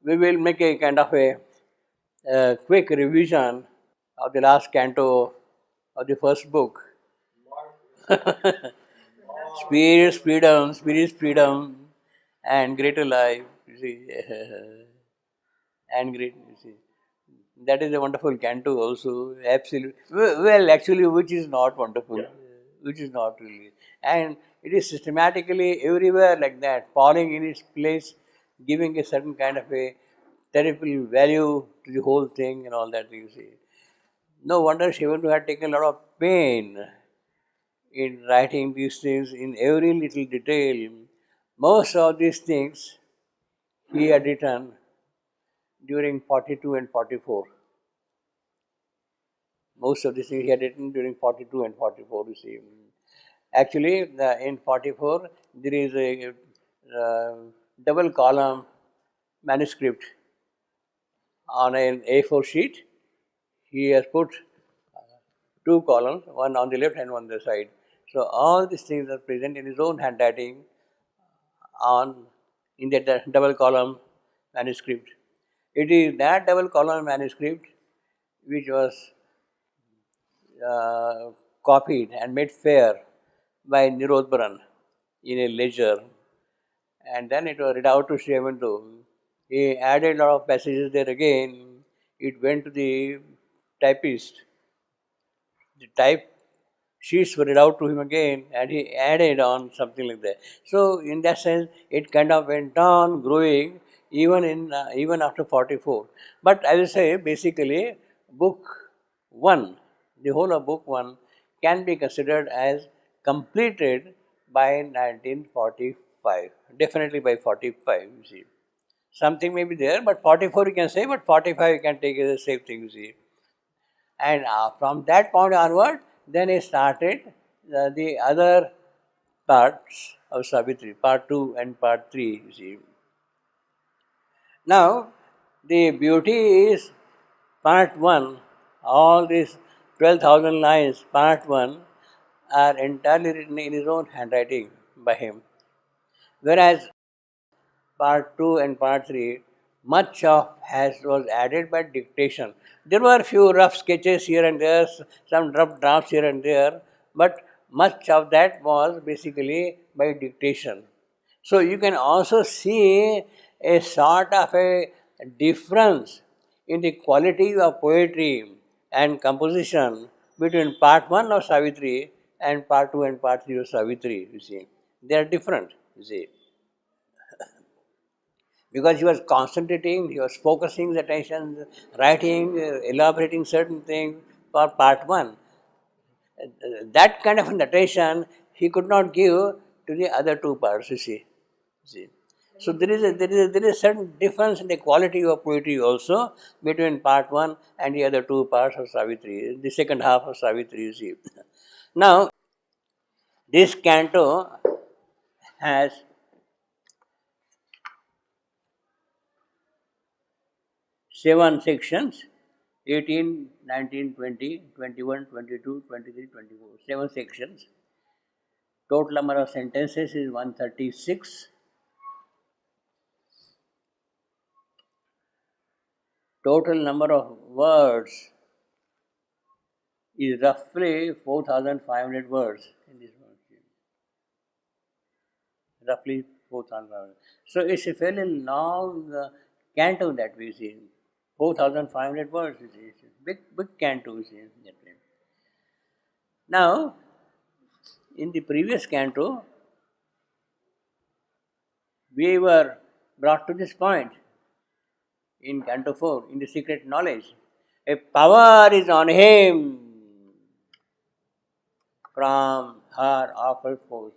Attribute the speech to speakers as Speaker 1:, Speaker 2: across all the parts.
Speaker 1: we will make a kind of a quick revision of the last canto of the first book. Spirit, freedom, and greater life. You see, and great. You see, that is a wonderful canto also. Absolutely. Well, actually, which is not wonderful, which is not really, and it is systematically everywhere like that, falling in its place, giving a certain kind of a terrible value to the whole thing and all that. You see, no wonder Shivantu had taken a lot of pain in writing these things in every little detail. Most of these things he had written during 42 and 44. Most of these things he had written during 42 and 44, you see. Actually, in 44, there is a double column manuscript on an A4 sheet. He has put two columns, one on the left and one on the side. So all these things are present in his own handwriting on in that double column manuscript. It is that double column manuscript which was uh, copied and made fair by Nirodbaran in a ledger, and then it was read out to Sriavantu. He added a lot of passages there again. It went to the typist. The type sheets were read out to him again, and he added on something like that. So, in that sense, it kind of went on growing even after 44. But as I say, basically, book one, the whole of book one, can be considered as completed by 1945. Definitely by 45, you see. Something may be there, but 44 you can say, but 45 you can take as a safe thing, you see. And from that point onward, then he started the other parts of Savitri, part 2 and part 3, you see. Now, the beauty is part 1, all these 12,000 lines, part 1, are entirely written in his own handwriting by him. Whereas part 2 and part 3, much of has was added by dictation. There were few rough sketches here and there, some rough drafts here and there, but much of that was basically by dictation. So you can also see a sort of a difference in the quality of poetry and composition between part 1 of Savitri and part 2 and part 3 of Savitri, you see. They are different, you see, because he was concentrating, he was focusing the attention, writing, elaborating certain things for part 1. That kind of an attention he could not give to the other two parts, you see. See. So there is a certain difference in the quality of poetry also between part 1 and the other two parts of Savitri, the second half of Savitri, you see. Now, this canto has 7 sections: 18, 19, 20, 21, 22, 23, 24. 7 sections. Total number of sentences is 136. Total number of words is roughly 4,500 words in this one. Roughly 4,500. So it's a fairly long canto that we see. 4,500 words. It's a big canto we see that way. Now, in the previous canto, we were brought to this point in Canto 4, in the secret knowledge. A power is on him from her awful force.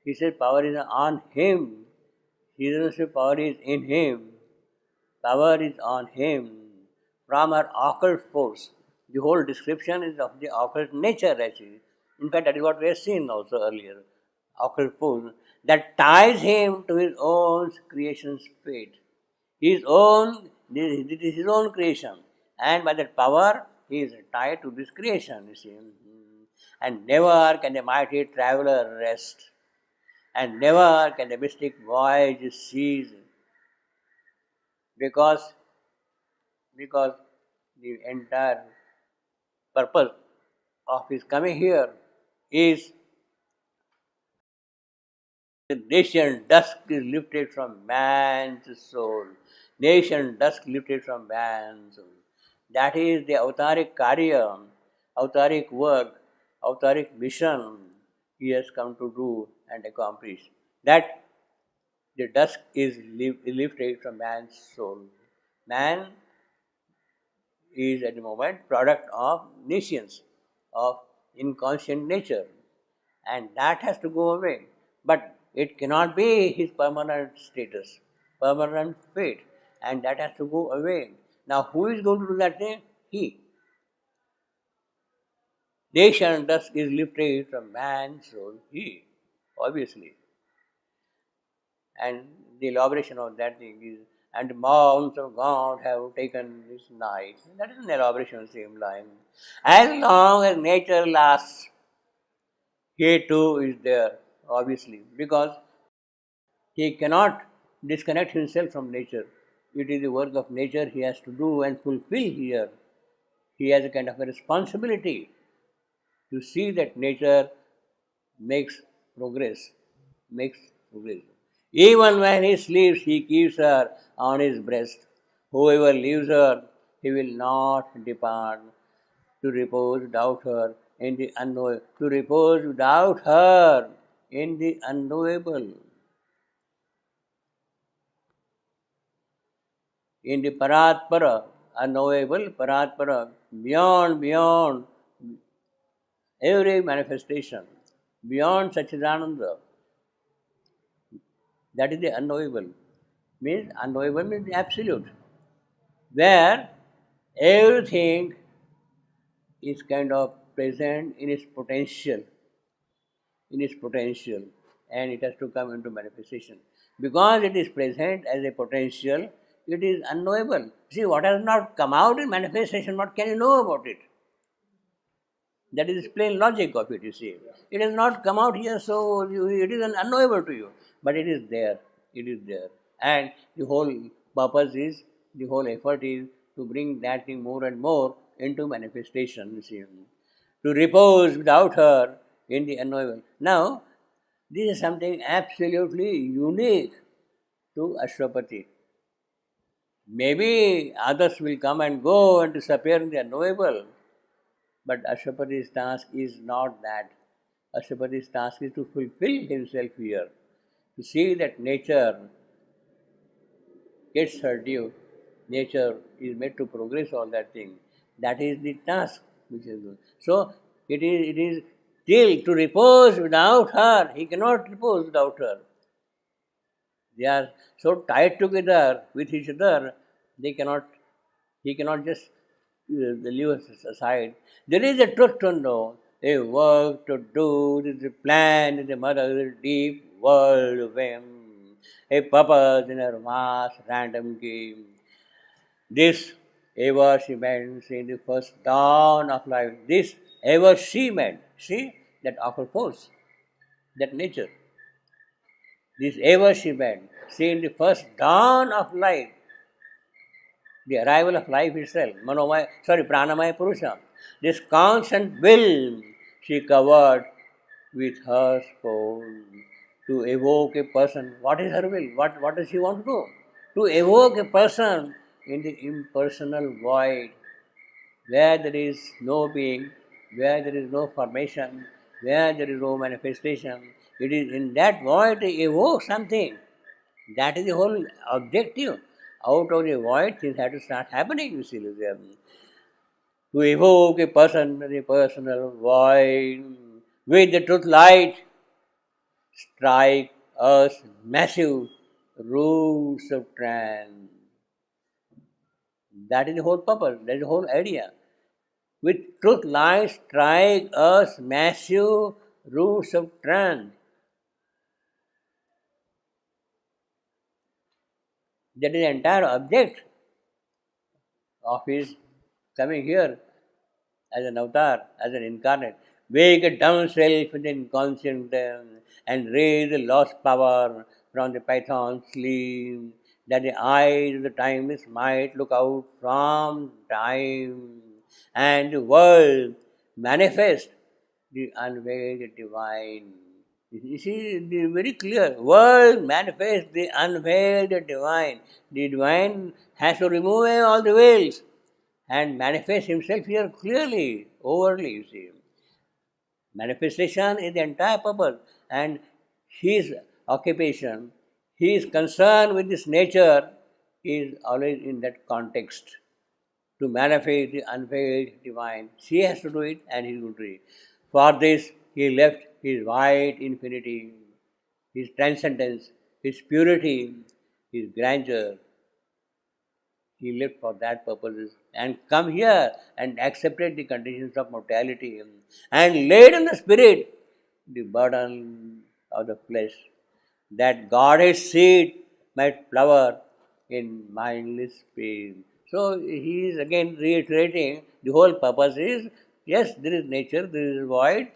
Speaker 1: He said power is on him. He doesn't say power is in him. Power is on him from her occult force. The whole description is of the occult nature actually. In fact, that is what we have seen also earlier. Occult force that ties him to his own creation's fate. This is his own creation. And by that power, he is tied to this creation, you see. And never can the mighty traveler rest. And never can the mystic voyage cease. because because the entire purpose of his coming here is the nation dusk is lifted from man's soul. Nation dusk lifted from man's soul. That is the avataric karya, avataric work, avataric mission he has come to do and accomplish. That the dusk is lifted from man's soul. Man is at the moment product of nations, of inconscient nature, and that has to go away. But it cannot be his permanent status, permanent fate, and that has to go away. Now, who is going to do that thing? He. Nation thus is lifted from man's soul, he, obviously. And the elaboration of that thing is, and the mounts of God have taken this night. That is an elaboration of the same line. As long as nature lasts, he too is there, obviously, because he cannot disconnect himself from nature. It is the work of nature he has to do and fulfill here. He has a kind of a responsibility to see that nature makes progress, makes progress. Even when he sleeps, he keeps her on his breast. Whoever leaves her, he will not depart to repose without her in the unknowable. To repose without her in the unknowable, in the Paratpara, unknowable Paratpara, beyond every manifestation, beyond Sachidananda. That is the unknowable. Means unknowable means the absolute, where everything is kind of present in its potential, and it has to come into manifestation. Because it is present as a potential, it is unknowable. See, what has not come out in manifestation, what can you know about it? That is plain logic of it, you see. It has not come out here, so it is unknowable to you. But it is there. It is there. And the whole purpose is, the whole effort is to bring that thing more and more into manifestation, you see. To repose without her in the unknowable. Now, this is something absolutely unique to Ashwapati. Maybe others will come and go and disappear in the unknowable. But Ashwapati's task is not that. Ashwapati's task is to fulfill himself here, to see that nature gets her due, nature is made to progress all that thing. That is the task which is good. So it is till to repose without her. He cannot repose without her. They are so tied together with each other, they cannot he cannot just leave us aside. There is a truth to know, a work to do, there is a plan in the mother's deep world whim, a purpose in her vast random game. This ever she meant in the first dawn of life. This ever she meant. See that awful force, that nature. This ever she meant. See in the first dawn of life, the arrival of life itself, Pranamaya Purusha. This constant will she covered with her soul to evoke a person. What is her will? What does she want to do? To evoke a person in the impersonal void, where there is no being, where there is no formation, where there is no manifestation. It is in that void to evoke something. That is the whole objective. Out of the void, things have to start happening, you see. To evoke a person, the personal void, with the truth light, strike us massive roots of trance. That is the whole purpose, that is the whole idea. With truth light, strike us massive roots of trance. That is the entire object of his coming here as an avatar, as an incarnate. Wake down self in the inconscient and raise the lost power from the python's sleep. that the eyes of the timeless might look out from time, and the world manifest the unveiled divine. You see, the very clear world manifests the unveiled divine. The divine has to remove away all the veils and manifest himself here clearly, overly, you see. Manifestation is the entire purpose, and his occupation, his concern with this nature is always in that context to manifest the unveiled divine. She has to do it, and he will do it. For this, he left his wide infinity, his transcendence, his purity, his grandeur. He lived for that purpose and come here and accepted the conditions of mortality and laid on the spirit the burden of the flesh, that God's seed might flower in mindless peace. So he is again reiterating the whole purpose is yes, there is nature, there is void,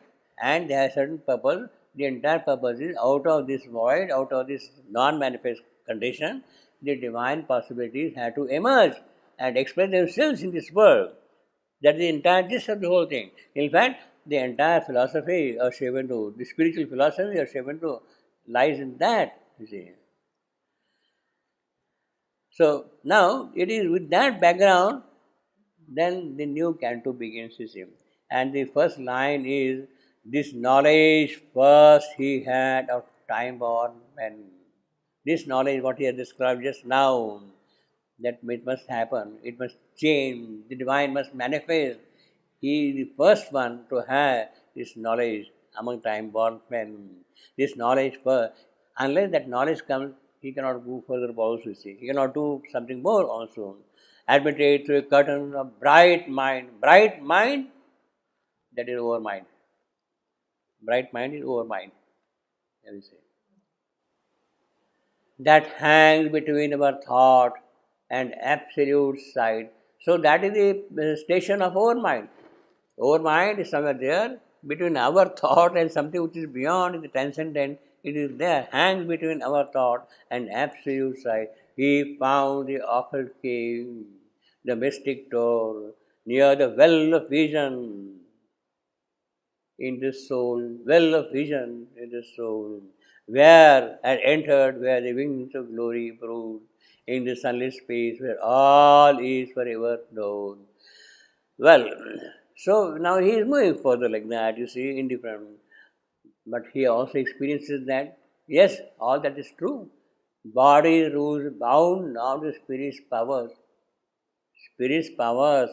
Speaker 1: and there has certain purpose. The entire purpose is out of this void, out of this non manifest condition, the divine possibilities have to emerge and express themselves in this world. That is the entire gist of the whole thing. In fact, the entire philosophy of Shivantu, the spiritual philosophy of Shivantu, lies in that, you see. So now it is with that background, then the new canto begins, you see. And the first line is this knowledge first he had of time born men. This knowledge, what he has described just now, that it must happen, it must change, the divine must manifest. He is the first one to have this knowledge among time born men. This knowledge first. Unless that knowledge comes, he cannot go further also, you see. He cannot do something more also. Admitted through a curtain of bright mind. Bright mind, that is over mind. Bright mind is over mind, as we say. That hangs between our thought and absolute sight. So that is the station of our mind. Our mind is somewhere there between our thought and something which is beyond the transcendent. It is there, hangs between our thought and absolute sight. He found the occult cave, the mystic door, near the well of vision in the soul, well of vision in the soul, where had entered where the wings of glory brood, in the sunless space where all is forever known. Well, so now he is moving further like that, you see, indifferent. But he also experiences that, yes, all that is true. Body rules bound now to spirit's powers. Spirit's powers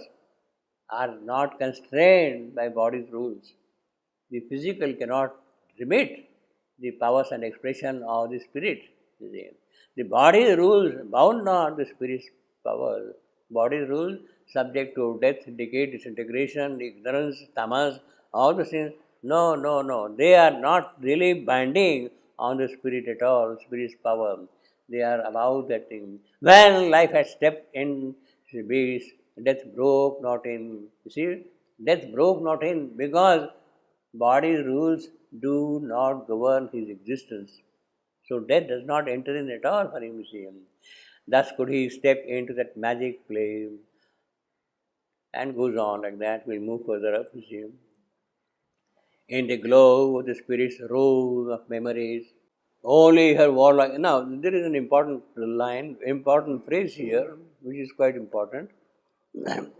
Speaker 1: are not constrained by body's rules. The physical cannot remit the powers and expression of the spirit. The body rules bound not the spirit's power. Body rules subject to death, decay, disintegration, ignorance, tamas, all the things. No, no, no. They are not really binding on the spirit at all, spirit's power. They are about that thing. When life has stepped in the beast, death broke not in. You see, death broke not in because body rules do not govern his existence. So death does not enter in at all for him, you see. Thus could he step into that magic flame and goes on like that. We'll move further up, you see. In the glow of the spirit's rose of memories, only her warlike. Now, there is an important line, important phrase here, which is quite important. The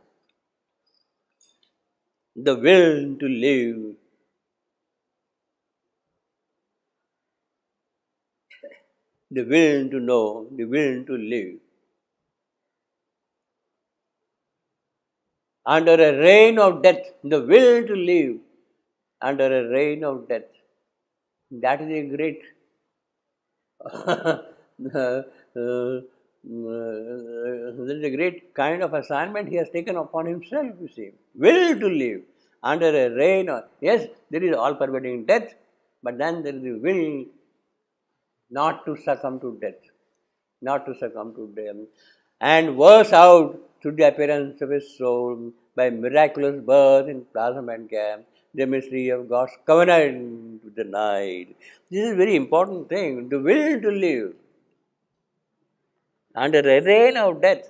Speaker 1: will to live. The will to know, the will to live. Under a reign of death, the will to live under a reign of death. That is a great that is a great kind of assignment he has taken upon himself, you see. Will to live under a reign of, yes, there is all pervading death, but then there is the will not to succumb to death, not to succumb to death, and worse out through the appearance of his soul by miraculous birth in plasm and camp, the mystery of God's covenant with the night. This is a very important thing, the will to live under a reign of death.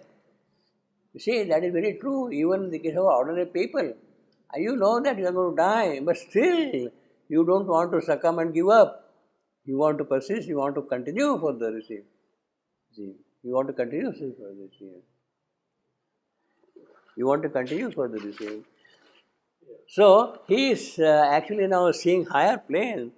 Speaker 1: You see, that is very true, even in the case of ordinary people. You know that you are going to die, but still you don't want to succumb and give up. You want to persist, you want to continue for the receive. See, you want to continue for the receive. You want to continue for the receive. So he is actually now seeing higher plane